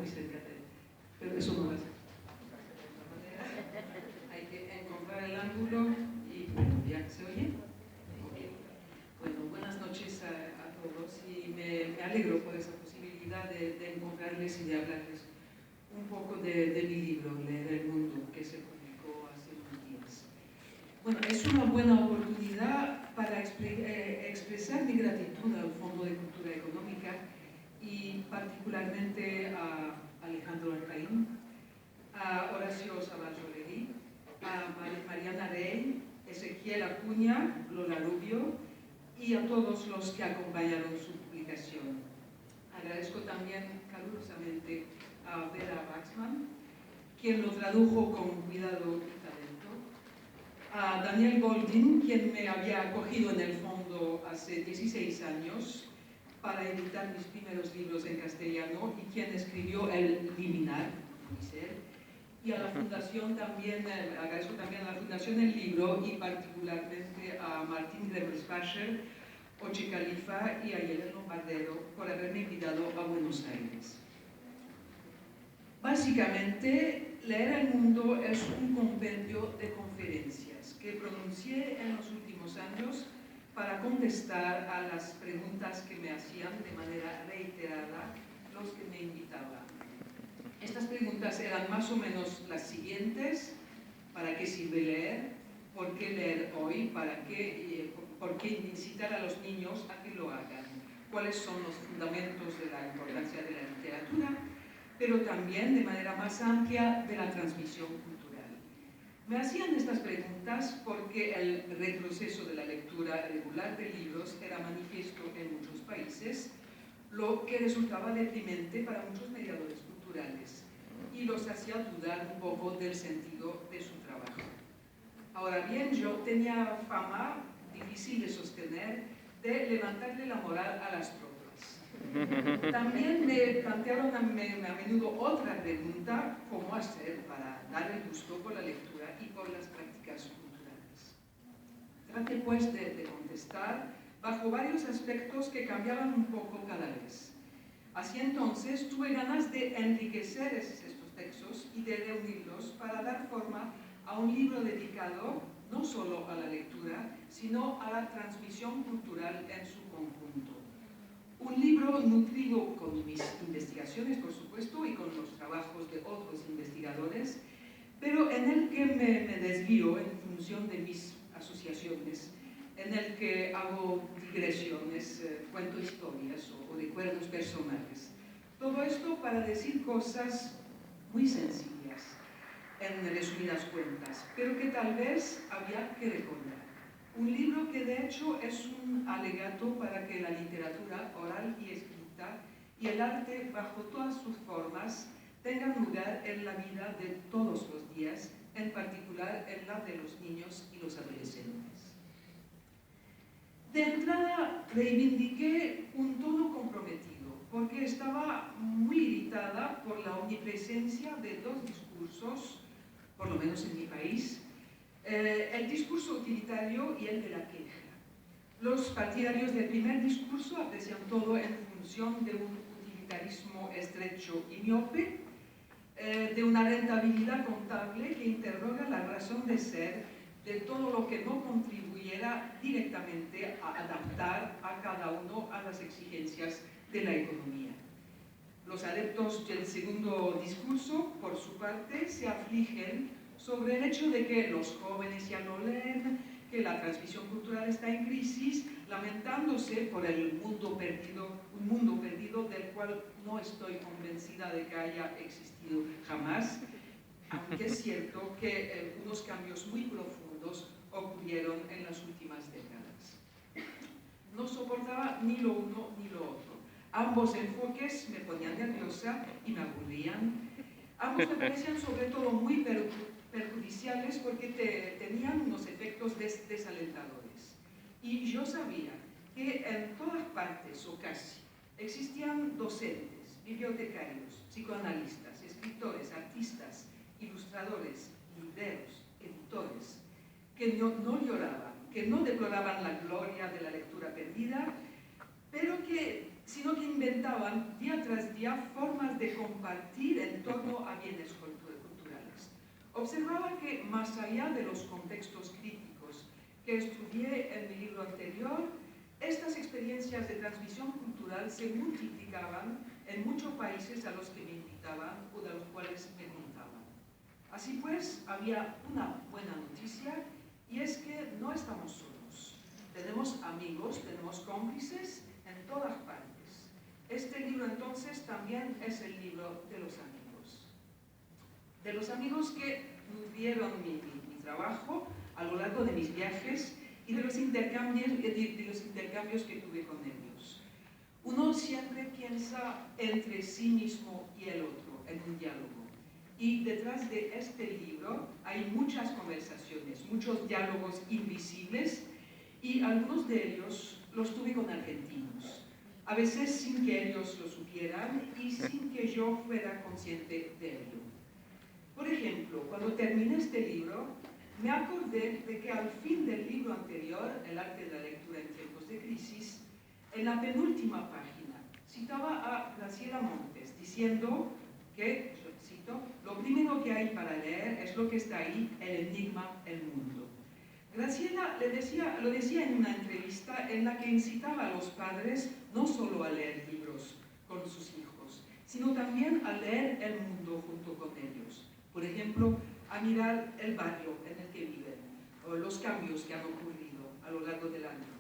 muy cerca de él, pero eso no va a ser. Hay que encontrar el ángulo y bueno, ya se oye. Bueno, buenas noches a todos y me alegro por esa posibilidad de encontrarles y de hablarles un poco de mi libro, Leer el Mundo, que se publicó hace unos días. Bueno, es una buena oportunidad para expresar mi gratitud al Fondo de Cultura Económica y particularmente a Alejandro Arcaín, a Horacio Sabato-Legui, a Mariana Rey, Ezequiel Acuña, Lola Rubio y a todos los que acompañaron su publicación. Agradezco también calurosamente a Vera Waxman, quien lo tradujo con cuidado y talento, a Daniel Goldin, quien me había acogido en el fondo hace 16 años para editar mis primeros libros en castellano y quien escribió El Liminar, dice él, y a la Fundación también, agradezco también a la Fundación El Libro y particularmente a Martín Grebelsbacher, Oche Califa y a Yelena Lombardero por haberme invitado a Buenos Aires. Básicamente, Leer el Mundo es un compendio de conferencias que pronuncié en los últimos años para contestar a las preguntas que me hacían de manera reiterada los que me invitaban. Estas preguntas eran más o menos las siguientes: ¿para qué sirve leer? ¿Por qué leer hoy? ¿Por qué incitar a los niños a que lo hagan? ¿Cuáles son los fundamentos de la importancia de la literatura? Pero también, de manera más amplia, de la transmisión cultural. Me hacían estas preguntas porque el retroceso de la lectura regular de libros era manifiesto en muchos países, lo que resultaba deprimente para muchos mediadores culturales y los hacía dudar un poco del sentido de su trabajo. Ahora bien, yo tenía fama difícil de sostener de levantarle la moral a las tropas. También me plantearon a menudo otra pregunta: ¿cómo hacer para dar el gusto por la lectura y por las prácticas culturales? Traté pues de contestar bajo varios aspectos que cambiaban un poco cada vez. Así entonces tuve ganas de enriquecer estos textos y de reunirlos para dar forma a un libro dedicado no solo a la lectura, sino a la transmisión cultural en su conjunto. Un libro nutrido con mis investigaciones, por supuesto, y con los trabajos de otros investigadores, pero en el que me desvío en función de mis asociaciones, en el que hago digresiones, cuento historias o recuerdos personales. Todo esto para decir cosas muy sencillas, en resumidas cuentas, pero que tal vez había que recordar. Un libro que de hecho es un alegato para que la literatura oral y escrita y el arte bajo todas sus formas tengan lugar en la vida de todos los días, en particular en la de los niños y los adolescentes. De entrada reivindiqué un tono comprometido, porque estaba muy irritada por la omnipresencia de dos discursos, por lo menos en mi país, el discurso utilitario y el de la queja. Los partidarios del primer discurso aprecian todo en función de un utilitarismo estrecho y miope, de una rentabilidad contable que interroga la razón de ser de todo lo que no contribuyera directamente a adaptar a cada uno a las exigencias de la economía. Los adeptos del segundo discurso, por su parte, se afligen sobre el hecho de que los jóvenes ya no leen, que la transmisión cultural está en crisis, lamentándose por el mundo perdido, un mundo perdido del cual no estoy convencida de que haya existido jamás, aunque es cierto que unos cambios muy profundos ocurrieron en las últimas décadas. No soportaba ni lo uno ni lo otro. Ambos enfoques me ponían nerviosa y me aburrían. Ambos me parecían sobre todo muy perjudiciales porque tenían unos efectos desalentadores. Y yo sabía que en todas partes, o casi, existían docentes, bibliotecarios, psicoanalistas, escritores, artistas, ilustradores, libreros, editores, que no lloraban, que no deploraban la gloria de la lectura perdida, pero que sino que inventaban día tras día formas de compartir en torno a bienes culturales. Observaba que más allá de los contextos críticos que estudié en mi libro anterior, estas experiencias de transmisión cultural se multiplicaban en muchos países a los que me invitaban o de los cuales me contaban. Así pues, había una buena noticia, y es que no estamos solos. Tenemos amigos, tenemos cómplices en todas partes. Este libro entonces también es el libro de los amigos. De los amigos que nutrieron mi trabajo a lo largo de mis viajes y de los intercambios que tuve con ellos. Uno siempre piensa entre sí mismo y el otro en un diálogo. Y detrás de este libro hay muchas conversaciones, muchos diálogos invisibles, y algunos de ellos los tuve con argentinos. A veces sin que ellos lo supieran y sin que yo fuera consciente de ello. Por ejemplo, cuando terminé este libro, me acordé de que al fin del libro anterior, El arte de la lectura en tiempos de crisis, en la penúltima página, citaba a Graciela Montes, diciendo que, yo cito, lo primero que hay para leer es lo que está ahí, el enigma, el mundo. Graciela lo decía en una entrevista en la que incitaba a los padres no solo a leer libros con sus hijos, sino también a leer el mundo junto con ellos. Por ejemplo, a mirar el barrio en el que viven, o los cambios que han ocurrido a lo largo del año.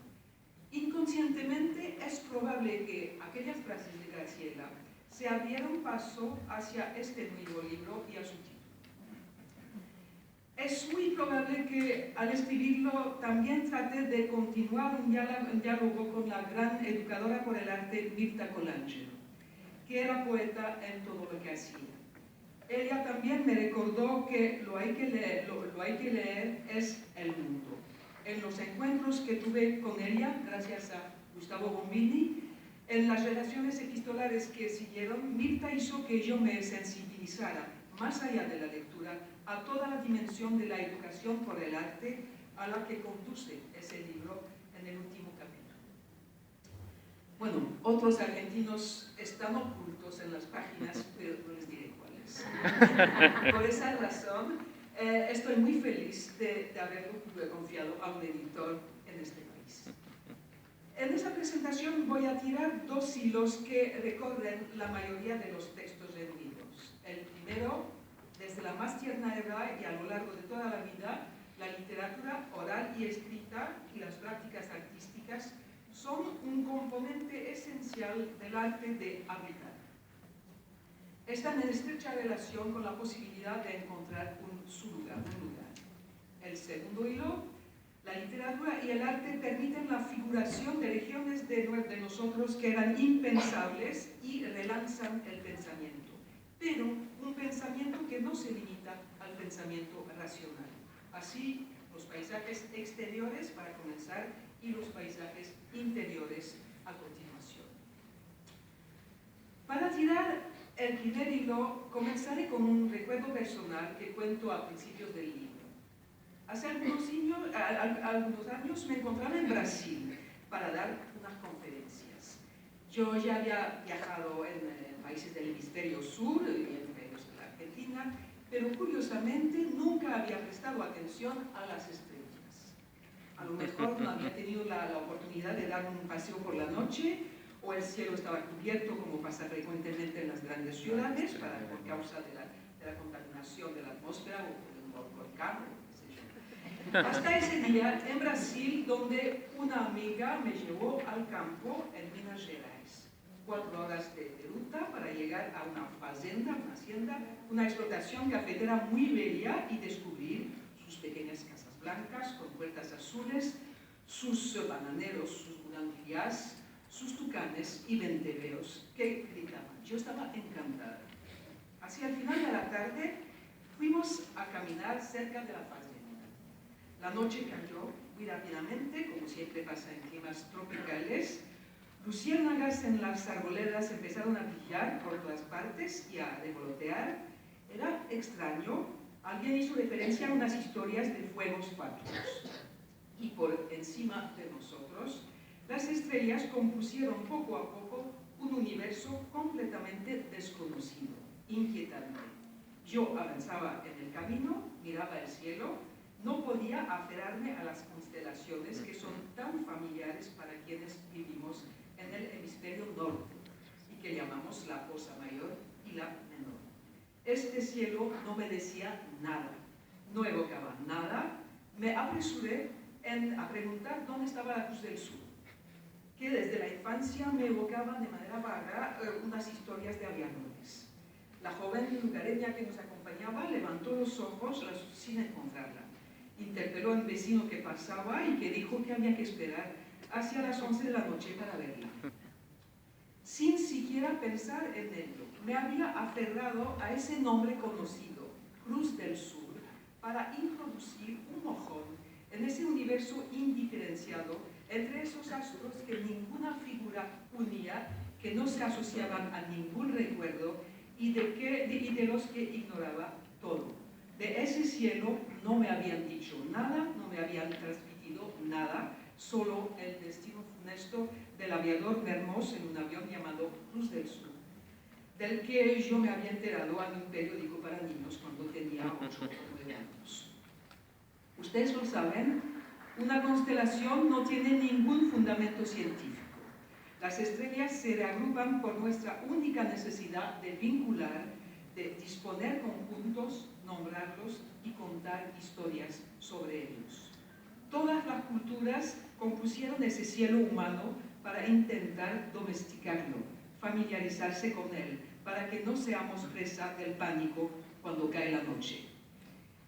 Inconscientemente es probable que aquellas frases de Graciela se abrieron paso hacia este nuevo libro y a su título. Es muy probable que al escribirlo también trate de continuar un diálogo con la gran educadora por el arte Mirta Colangelo, que era poeta en todo lo que hacía. Ella también me recordó que lo hay que leer es el mundo. En los encuentros que tuve con ella, gracias a Gustavo Bombini, en las relaciones epistolares que siguieron, Mirta hizo que yo me sensibilizara, más allá de la lectura, a toda la dimensión de la educación por el arte a la que conduce ese libro en el último capítulo. Bueno, otros argentinos están ocultos en las páginas, pero no les diré cuáles. Por esa razón, estoy muy feliz de haberlo confiado a un editor en este país. En esta presentación voy a tirar dos hilos que recorren la mayoría de los textos rendidos. El primero, desde la más tierna edad y a lo largo de toda la vida, la literatura oral y escrita y las prácticas artísticas son un componente esencial del arte de habitar. Están en estrecha relación con la posibilidad de encontrar su lugar, un lugar. El segundo hilo, la literatura y el arte permiten la figuración de regiones de nosotros que eran impensables y relanzan el pensamiento, pero un pensamiento que no se limita al pensamiento racional. Así, los paisajes exteriores, para comenzar, y los paisajes interiores a continuación. Para tirar el primer hilo, comenzaré con un recuerdo personal que cuento a principios del libro. Hace algunos años me encontraba en Brasil para dar unas conferencias. Yo ya había viajado en países del hemisferio sur, entre ellos la Argentina, pero curiosamente nunca había prestado atención a las estrellas. A lo mejor no había tenido la oportunidad de dar un paseo por la noche, o el cielo estaba cubierto, como pasa frecuentemente en las grandes ciudades, por causa de la contaminación de la atmósfera o por un volcán. Hasta ese día en Brasil, donde una amiga me llevó al campo en Minas Gerais. 4 horas de ruta para llegar a una fazenda, una hacienda, una explotación cafetera muy bella y descubrir sus pequeñas casas blancas con puertas azules, sus bananeros, sus bugambilias, sus tucanes y venteveos que gritaban. Yo estaba encantada. Hacia el final de la tarde fuimos a caminar cerca de la fazenda. La noche cayó muy rápidamente, como siempre pasa en climas tropicales. Luciérnagas en las arboledas empezaron a brillar por todas partes y a revolotear. Era extraño. Alguien hizo referencia a unas historias de fuegos fatuos. Y por encima de nosotros, las estrellas compusieron poco a poco un universo completamente desconocido, inquietante. Yo avanzaba en el camino, miraba el cielo, no podía aferrarme a las constelaciones que son tan familiares para quienes vivimos en el hemisferio norte y que llamamos la Osa Mayor y la Menor. Este cielo no me decía nada, no evocaba nada. Me apresuré a preguntar dónde estaba la Cruz del Sur, que desde la infancia me evocaban de manera vaga unas historias de aviadores. La joven lugareña que nos acompañaba levantó los ojos sin encontrarla. Interpeló a un vecino que pasaba y que dijo que había que esperar hacia las 11 de la noche para verla. Sin siquiera pensar en ello, me había aferrado a ese nombre conocido, Cruz del Sur, para introducir un mojón en ese universo indiferenciado entre esos astros que ninguna figura unía, que no se asociaban a ningún recuerdo y de los que ignoraba todo. De ese cielo no me habían dicho nada, no me habían transmitido nada, solo el destino funesto del aviador Mermoz en un avión llamado Cruz del Sur, del que yo me había enterado en un periódico para niños cuando tenía 8 o 9 años. Ustedes lo saben, una constelación no tiene ningún fundamento científico. Las estrellas se reagrupan por nuestra única necesidad de vincular, de disponer conjuntos, nombrarlos y contar historias sobre ellos. Todas las culturas compusieron ese cielo humano para intentar domesticarlo, familiarizarse con él, para que no seamos presa del pánico cuando cae la noche.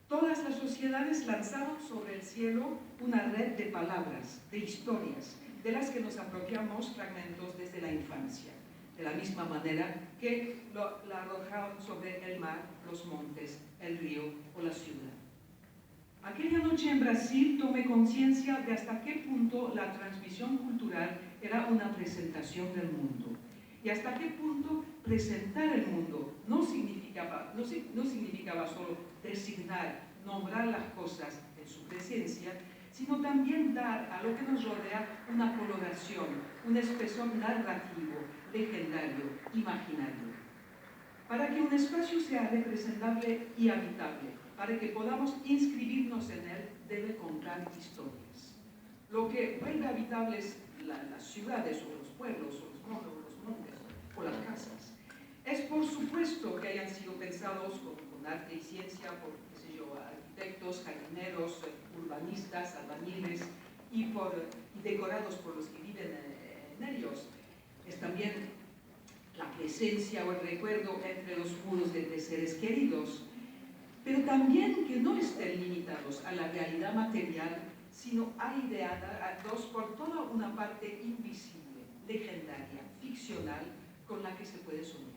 Todas las sociedades lanzaron sobre el cielo una red de palabras, de historias, de las que nos apropiamos fragmentos desde la infancia, de la misma manera que la arrojaron sobre el mar, los montes, el río o la ciudad. Aquella noche en Brasil tomé conciencia de hasta qué punto la transmisión cultural era una presentación del mundo y hasta qué punto presentar el mundo no significaba solo designar, nombrar las cosas en su presencia, sino también dar a lo que nos rodea una coloración, un espesor narrativo, legendario, imaginario. Para que un espacio sea representable y habitable, para que podamos inscribirnos en él, debe contar historias. Lo que vuelve habitables las ciudades o los pueblos o los montes o las casas es por supuesto que hayan sido pensados con arte y ciencia por, qué sé yo, arquitectos, jardineros, urbanistas, albañiles y decorados por los que viven en ellos. Es también la presencia o el recuerdo entre los muros de seres queridos, pero también que no estén limitados a la realidad material, sino aireados por toda una parte invisible, legendaria, ficcional, con la que se puede soñar.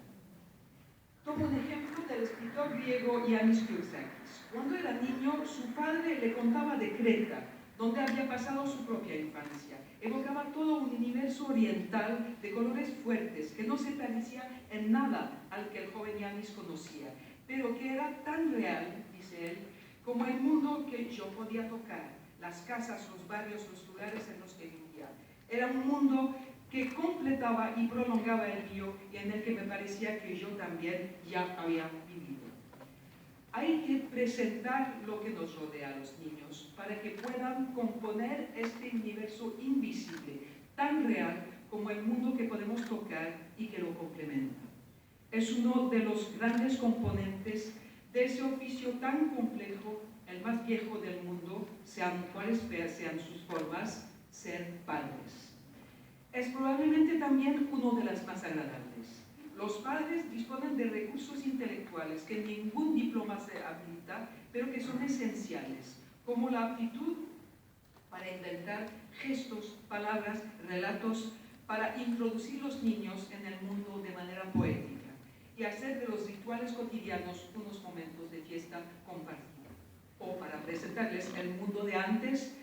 Tomo un ejemplo del escritor griego Yannis Koutsakis. Cuando era niño, su padre le contaba de Creta, donde había pasado su propia infancia. Evocaba todo un universo oriental de colores fuertes, que no se parecía en nada al que el joven Yannis conocía, pero que era tan real, dice él, como el mundo que yo podía tocar, las casas, los barrios, los lugares en los que vivía. Era un mundo que completaba y prolongaba el mío y en el que me parecía que yo también ya había vivido. Hay que presentar lo que nos rodea a los niños para que puedan componer este universo invisible, tan real como el mundo que podemos tocar y que lo complementa. Es uno de los grandes componentes de ese oficio tan complejo, el más viejo del mundo, sean cuales sean sus formas, ser padres. Es probablemente también uno de las más agradables. Los padres disponen de recursos intelectuales que ningún diploma se habilita, pero que son esenciales, como la aptitud para inventar gestos, palabras, relatos, para introducir los niños en el mundo de manera poética y hacer de los rituales cotidianos unos momentos de fiesta compartida. O para presentarles el mundo de antes,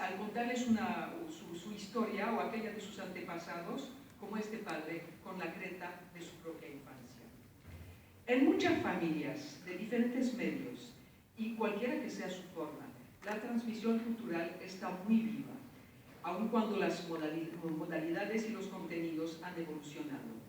al contarles su historia o aquella de sus antepasados, como este padre con la Creta de su propia infancia. En muchas familias de diferentes medios, y cualquiera que sea su forma, la transmisión cultural está muy viva. aun cuando las modalidades y los contenidos han evolucionado.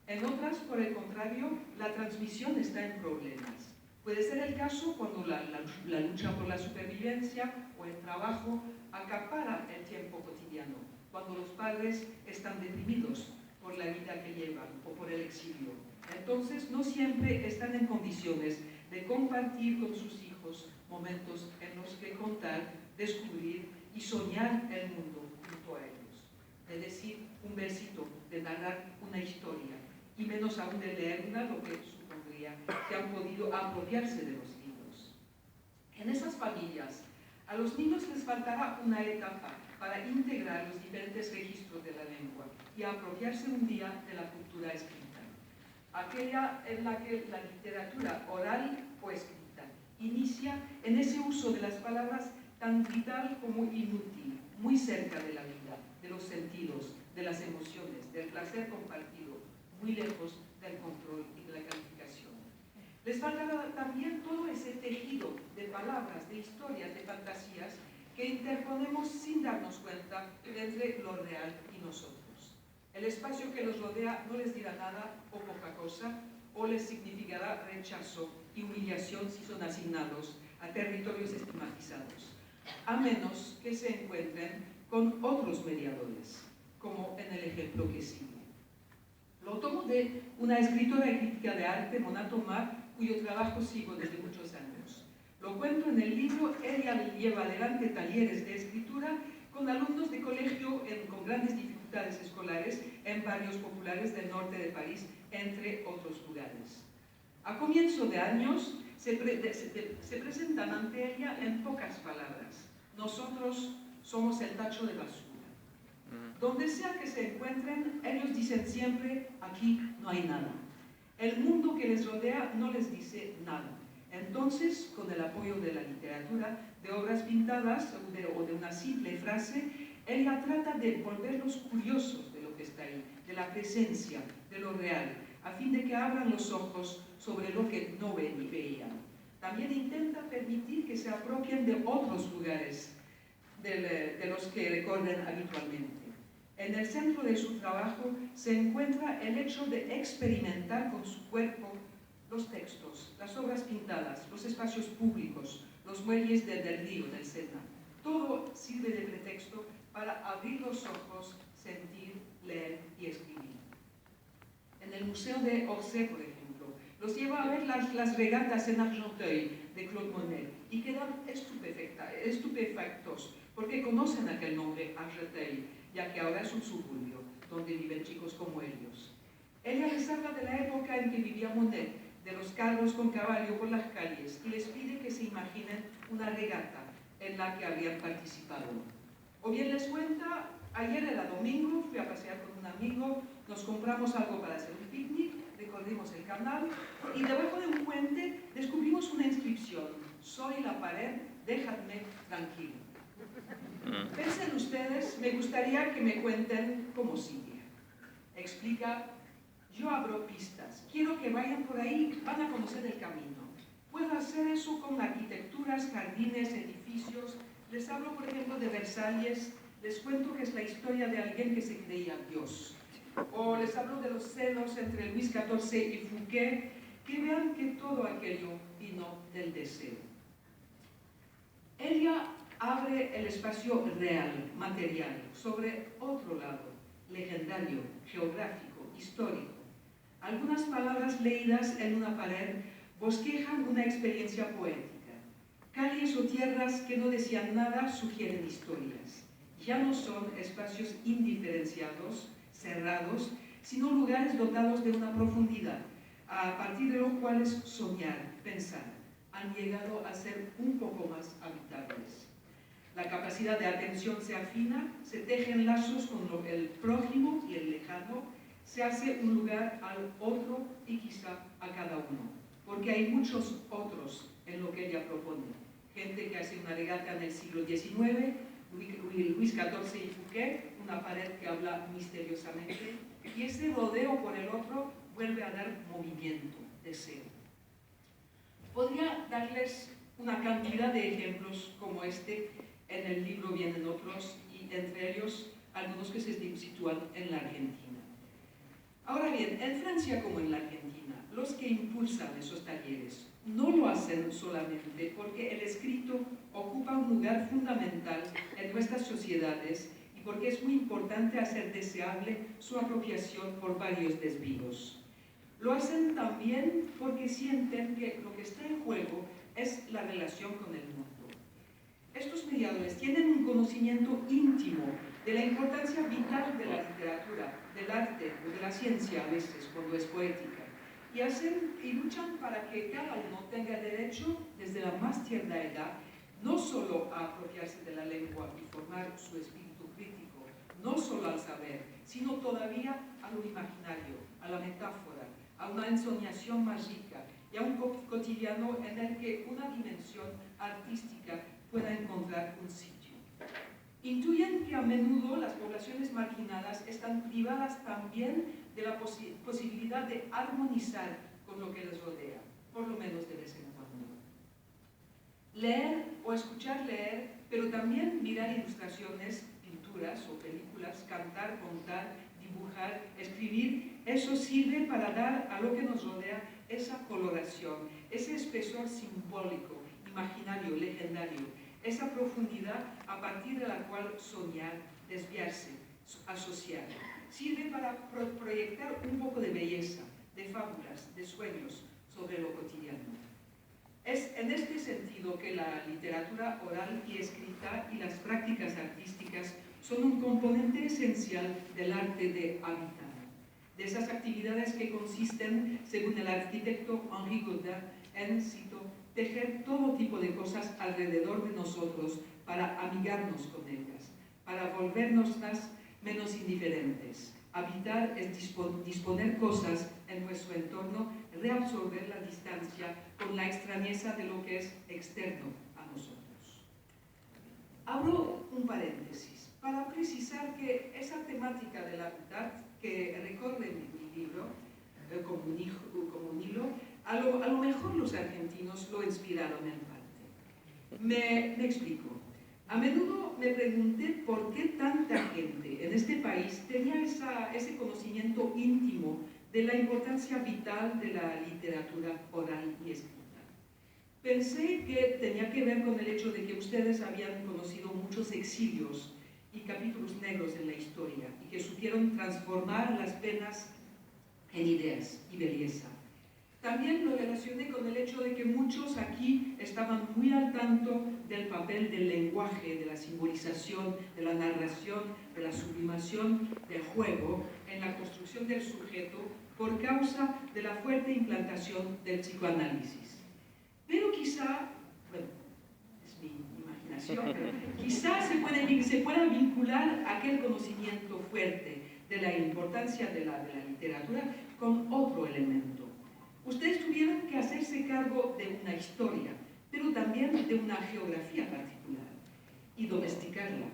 En otras, por el contrario, la transmisión está en problemas. Puede ser el caso cuando la lucha por la supervivencia o el trabajo acapara el tiempo cotidiano, cuando los padres están deprimidos por la vida que llevan o por el exilio. Entonces, no siempre están en condiciones de compartir con sus hijos momentos en los que contar, descubrir y soñar el mundo junto a ellos. De decir un versito, de narrar una historia, y menos aún de leerla, lo que supondría que han podido apropiarse de los libros. En esas familias, a los niños les faltará una etapa para integrar los diferentes registros de la lengua y apropiarse un día de la cultura escrita, aquella en la que la literatura oral o escrita inicia en ese uso de las palabras tan vital como inútil, muy cerca de la vida, de los sentidos, de las emociones, del placer compartido, muy lejos del control y de la calificación. Les faltará también todo ese tejido de palabras, de historias, de fantasías que interponemos sin darnos cuenta entre lo real y nosotros. El espacio que los rodea no les dirá nada o poca cosa, o les significará rechazo y humillación si son asignados a territorios estigmatizados, a menos que se encuentren con otros mediadores, como en el ejemplo que sigue. Lo tomo de una escritora y crítica de arte, Mona Tomar, cuyo trabajo sigo desde muchos años. Lo cuento en el libro. Ella lleva adelante talleres de escritura con alumnos de colegio con grandes dificultades escolares en barrios populares del norte de París, entre otros lugares. A comienzo de años se presentan ante ella en pocas palabras: nosotros somos el tacho de basura. Donde sea que se encuentren, ellos dicen siempre: aquí no hay nada. El mundo que les rodea no les dice nada. Entonces, con el apoyo de la literatura, de obras pintadas o de una simple frase, ella trata de volverlos curiosos de lo que está ahí, de la presencia, de lo real, a fin de que abran los ojos sobre lo que no ven y veían. También intenta permitir que se apropien de otros lugares de los que recorren habitualmente. En el centro de su trabajo se encuentra el hecho de experimentar con su cuerpo los textos, las obras pintadas, los espacios públicos, los muelles del río, del Sena. Todo sirve de pretexto para abrir los ojos, sentir, leer y escribir. En el Museo de Orsay, por ejemplo, los lleva a ver las regatas en Argenteuil de Claude Monet y quedan estupefactos porque conocen aquel nombre, Argenteuil, ya que ahora es un suburbio donde viven chicos como ellos. Ella les habla de la época en que vivía Monet, de los carros con caballo por las calles, y les pide que se imaginen una regata en la que habían participado. O bien les cuenta: ayer era domingo, fui a pasear con un amigo, nos compramos algo para hacer un picnic, recorrimos el canal y debajo de un puente descubrimos una inscripción: soy la pared, déjame tranquilo. Piensen ustedes, me gustaría que me cuenten cómo sigue. Explica: yo abro pistas, quiero que vayan por ahí, van a conocer el camino. Puedo hacer eso con arquitecturas, jardines, edificios. Les hablo, por ejemplo, de Versalles, les cuento que es la historia de alguien que se creía Dios. O les hablo de los celos entre Luis XIV y Fouquet, que vean que todo aquello vino del deseo. Ella abre el espacio real, material, sobre otro lado, legendario, geográfico, histórico. Algunas palabras leídas en una pared bosquejan una experiencia poética. Calles o tierras que no decían nada sugieren historias. Ya no son espacios indiferenciados, cerrados, sino lugares dotados de una profundidad, a partir de los cuales soñar, pensar, han llegado a ser un poco más habitables. La capacidad de atención se afina, se tejen lazos con el prójimo y el lejano, se hace un lugar al otro y quizá a cada uno, porque hay muchos otros en lo que ella propone. Gente que hace una regata en el siglo XIX, Luis XIV y Fouquet, una pared que habla misteriosamente, y ese rodeo por el otro vuelve a dar movimiento, deseo. Podría darles una cantidad de ejemplos como este, en el libro vienen otros, y y entre ellos algunos que se sitúan en la Argentina. Ahora bien, en Francia como en la Argentina, los que impulsan esos talleres no lo hacen solamente porque el escrito ocupa un lugar fundamental en nuestras sociedades y porque es muy importante hacer deseable su apropiación por varios desvíos. Lo hacen también porque sienten que lo que está en juego es la relación con el mundo. Estos mediadores tienen un conocimiento íntimo de la importancia vital de la literatura, del arte o de la ciencia a veces, cuando es poética, y luchan para que cada uno tenga derecho, desde la más tierna edad, no solo a apropiarse de la lengua y formar su espíritu crítico, no solo al saber, sino todavía a lo imaginario, a la metáfora, a una ensoñación mágica y a un cotidiano en el que una dimensión artística pueda encontrar un sitio. Intuyen que a menudo las poblaciones marginadas están privadas también de la posibilidad de armonizar con lo que les rodea, por lo menos de vez en cuando. Leer o escuchar leer, pero también mirar ilustraciones, pinturas o películas, cantar, contar, dibujar, escribir, eso sirve para dar a lo que nos rodea esa coloración, ese espesor simbólico, imaginario, legendario, esa profundidad a partir de la cual soñar, desviarse, asociar. Sirve para proyectar un poco de belleza, de fábulas, de sueños sobre lo cotidiano. Es en este sentido que la literatura oral y escrita y las prácticas artísticas son un componente esencial del arte de habitar, de esas actividades que consisten, según el arquitecto Henri Gaudin, en, cito, tejer todo tipo de cosas alrededor de nosotros para amigarnos con ellas, para volvernoslas menos indiferentes. Habitar es disponer cosas en nuestro entorno, reabsorber la distancia con la extrañeza de lo que es externo a nosotros. Abro un paréntesis para precisar que esa temática del habitat que recorre mi libro como un hilo, a lo mejor los argentinos lo inspiraron en parte. Me explico. A menudo me pregunté por qué tanta gente en este país tenía ese conocimiento íntimo de la importancia vital de la literatura oral y escrita. Pensé que tenía que ver con el hecho de que ustedes habían conocido muchos exilios y capítulos negros en la historia y que supieron transformar las penas en ideas y belleza. También lo relacioné con el hecho de que muchos aquí estaban muy al tanto del papel del lenguaje, de la simbolización, de la narración, de la sublimación del juego en la construcción del sujeto por causa de la fuerte implantación del psicoanálisis. Pero quizá, bueno, es mi imaginación, pero quizá se pueda vincular aquel conocimiento fuerte de la importancia de la literatura con otro elemento. Ustedes tuvieron que hacerse cargo de una historia, pero también de una geografía particular, y domesticarla.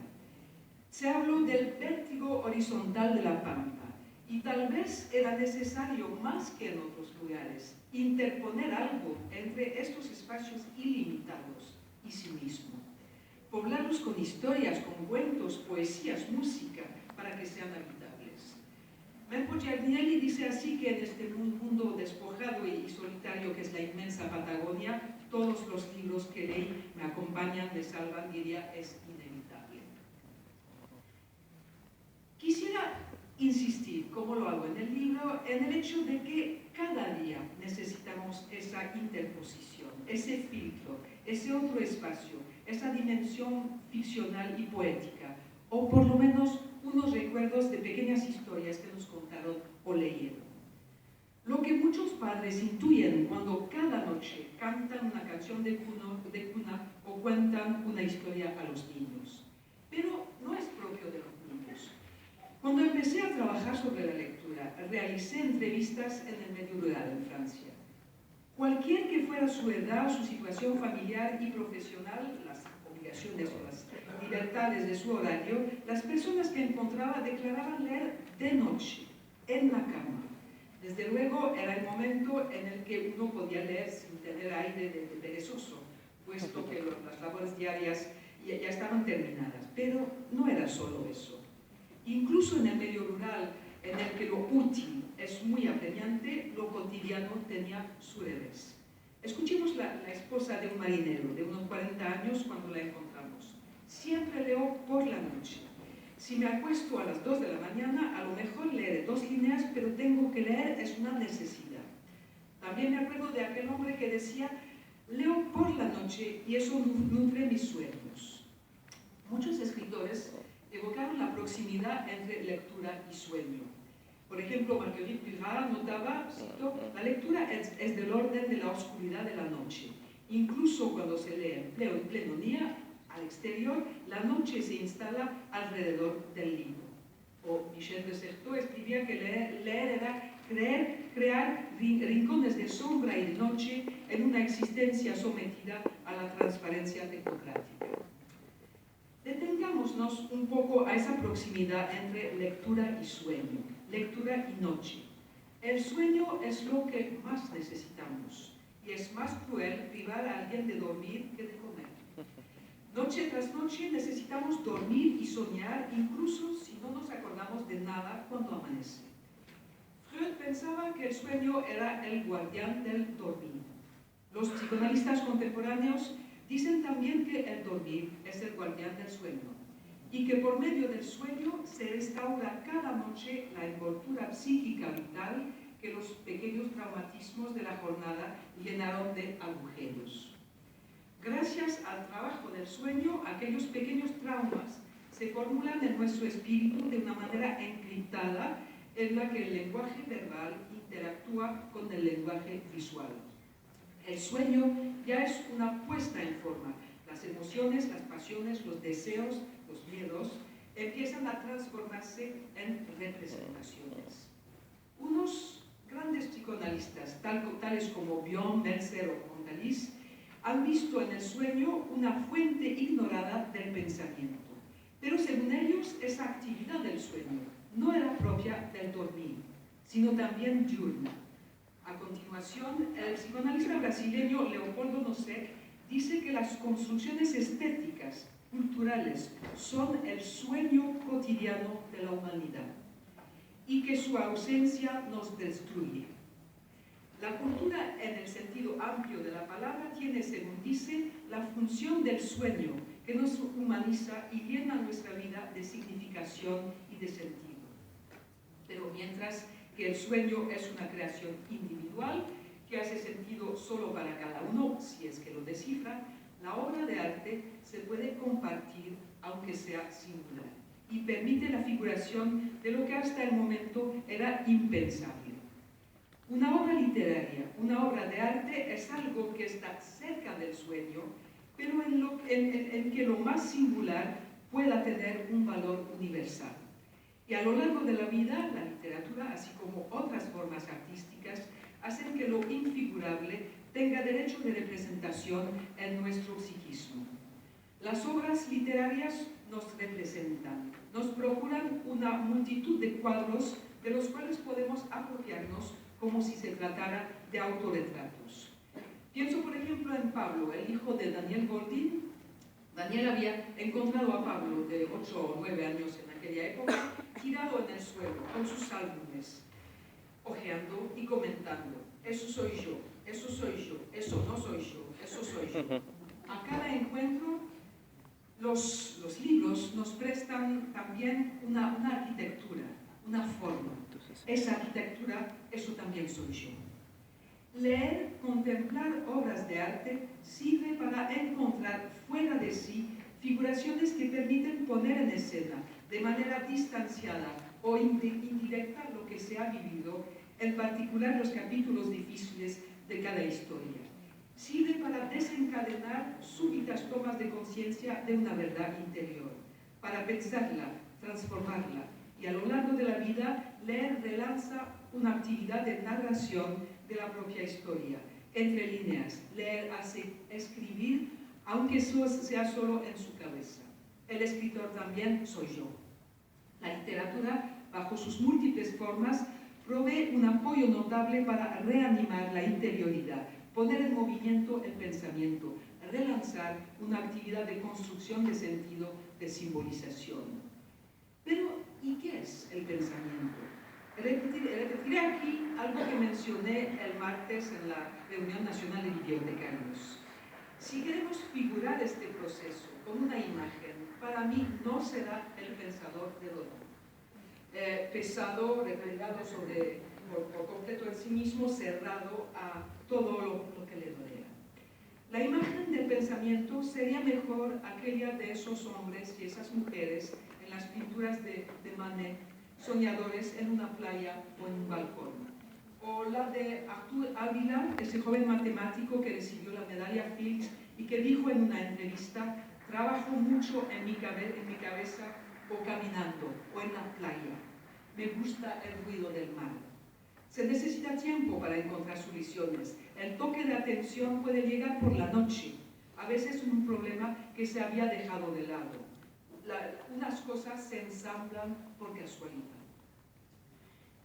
Se habló del vértigo horizontal de la pampa, y tal vez era necesario, más que en otros lugares, interponer algo entre estos espacios ilimitados y sí mismo. Poblarlos con historias, con cuentos, poesías, música, para que sean habitables. Melpo Giardinelli dice así que en este mundo despojado y solitario que es la inmensa Patagonia, todos los libros que leí me acompañan, me salvan, diría, es inevitable. Quisiera insistir, como lo hago en el libro, en el hecho de que cada día necesitamos esa interposición, ese filtro, ese otro espacio, esa dimensión ficcional y poética, o por lo menos unos recuerdos de pequeñas historias que nos contaron o leyeron. Lo que muchos padres intuyen cuando cada noche cantan una canción de cuna o cuentan una historia a los niños. Pero no es propio de los niños. Cuando empecé a trabajar sobre la lectura, realicé entrevistas en el medio rural en Francia. Cualquier que fuera su edad, su situación familiar y profesional, las obligaciones o las libertades de su horario, las personas que encontraba declaraban leer de noche, en la cama. Desde luego era el momento en el que uno podía leer sin tener aire de perezoso, puesto que las labores diarias ya estaban terminadas, pero no era solo eso. Incluso en el medio rural, en el que lo útil es muy apremiante, lo cotidiano tenía su revés. Escuchemos la esposa de un marinero de unos 40 años cuando la encontramos. Siempre leo por la noche. Si me acuesto a las 2 de la mañana, a lo mejor leeré 2 líneas, pero tengo que leer, es una necesidad. También me acuerdo de aquel hombre que decía, leo por la noche y eso nutre mis sueños. Muchos escritores evocaron la proximidad entre lectura y sueño. Por ejemplo, Marguerite Duras notaba, cito, la lectura es del orden de la oscuridad de la noche. Incluso cuando se lee en pleno día, al exterior, la noche se instala alrededor del libro. O Michel de Certeau escribía que leer era crear rincones de sombra y de noche en una existencia sometida a la transparencia tecnocrática. Detengámonos un poco a esa proximidad entre lectura y sueño, lectura y noche. El sueño es lo que más necesitamos y es más cruel privar a alguien de dormir que de comer. Noche tras noche necesitamos dormir y soñar, incluso si no nos acordamos de nada cuando amanece. Freud pensaba que el sueño era el guardián del dormir. Los psicoanalistas contemporáneos dicen también que el dormir es el guardián del sueño y que por medio del sueño se restaura cada noche la envoltura psíquica vital que los pequeños traumatismos de la jornada llenaron de agujeros. Gracias al trabajo del sueño, aquellos pequeños traumas se formulan en nuestro espíritu de una manera encriptada en la que el lenguaje verbal interactúa con el lenguaje visual. El sueño ya es una puesta en forma. Las emociones, las pasiones, los deseos, los miedos empiezan a transformarse en representaciones. Unos grandes psicoanalistas, tales como Bion, Meltzer o Montalis, han visto en el sueño una fuente ignorada del pensamiento. Pero según ellos, esa actividad del sueño no era propia del dormir, sino también diurna. A continuación, el psicoanalista brasileño Leopoldo Nosek dice que las construcciones estéticas, culturales, son el sueño cotidiano de la humanidad y que su ausencia nos destruye. La cultura, en el sentido amplio de la palabra, tiene, según dice, la función del sueño, que nos humaniza y llena nuestra vida de significación y de sentido. Pero mientras que el sueño es una creación individual, que hace sentido solo para cada uno, si es que lo descifra, la obra de arte se puede compartir, aunque sea singular, y permite la figuración de lo que hasta el momento era impensable. Una obra literaria, una obra de arte es algo que está cerca del sueño, pero en que lo más singular pueda tener un valor universal. Y a lo largo de la vida, la literatura, así como otras formas artísticas, hacen que lo infigurable tenga derecho de representación en nuestro psiquismo. Las obras literarias nos representan, nos procuran una multitud de cuadros de los cuales podemos apropiarnos como si se tratara de autorretratos. Pienso, por ejemplo, en Pablo, el hijo de Daniel Goldin. Daniel había encontrado a Pablo, de 8 o 9 años en aquella época, tirado en el suelo, con sus álbumes, hojeando y comentando: eso soy yo, eso soy yo, eso no soy yo, eso soy yo. A cada encuentro, los libros nos prestan también una arquitectura, una forma. Esa arquitectura, eso también soy yo. Leer, contemplar obras de arte sirve para encontrar fuera de sí figuraciones que permiten poner en escena de manera distanciada o indirecta lo que se ha vivido, en particular los capítulos difíciles de cada historia. Sirve para desencadenar súbitas tomas de conciencia de una verdad interior, para pensarla, transformarla, y a lo largo de la vida leer relanza una actividad de narración de la propia historia. Entre líneas, leer hace escribir, aunque eso sea solo en su cabeza. El escritor también soy yo. La literatura, bajo sus múltiples formas, provee un apoyo notable para reanimar la interioridad, poner en movimiento el pensamiento, relanzar una actividad de construcción de sentido, de simbolización. Pero, ¿y qué es el pensamiento? Repetiré aquí algo que mencioné el martes en la Reunión Nacional de Bibliotecarios. Si queremos figurar este proceso con una imagen, para mí no será el pensador de Rodin. Pesado, replegado por completo en sí mismo, cerrado a todo lo que le rodea. La imagen del pensamiento sería mejor aquella de esos hombres y esas mujeres en las pinturas de Manet, soñadores en una playa o en un balcón. O la de Artur Ávila, ese joven matemático que recibió la medalla Fields y que dijo en una entrevista: trabajo mucho en mi cabeza o caminando o en la playa. Me gusta el ruido del mar. Se necesita tiempo para encontrar soluciones. El toque de atención puede llegar por la noche, a veces un problema que se había dejado de lado. Unas cosas se ensamblan por casualidad.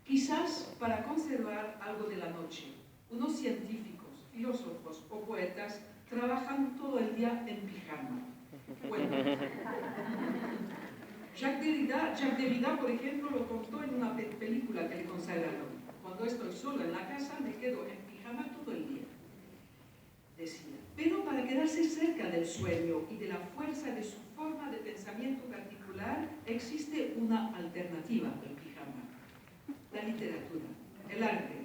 Quizás para conservar algo de la noche, unos científicos, filósofos o poetas trabajan todo el día en pijama. Bueno, Jacques Derrida, por ejemplo, lo contó en una película que le consagraron. Cuando estoy solo en la casa, me quedo en pijama todo el día, decía. Pero para quedarse cerca del sueño y de la fuerza de su forma de pensamiento particular, existe una alternativa al pijama: la literatura, el arte,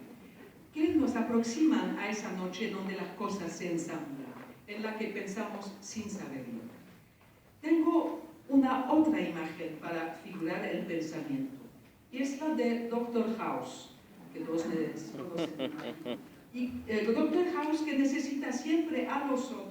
que nos aproximan a esa noche donde las cosas se ensamblan, en la que pensamos sin saberlo. Tengo una otra imagen para figurar el pensamiento, y es la de Dr. House, que todos conocen. Y Dr. House, que necesita siempre a los otros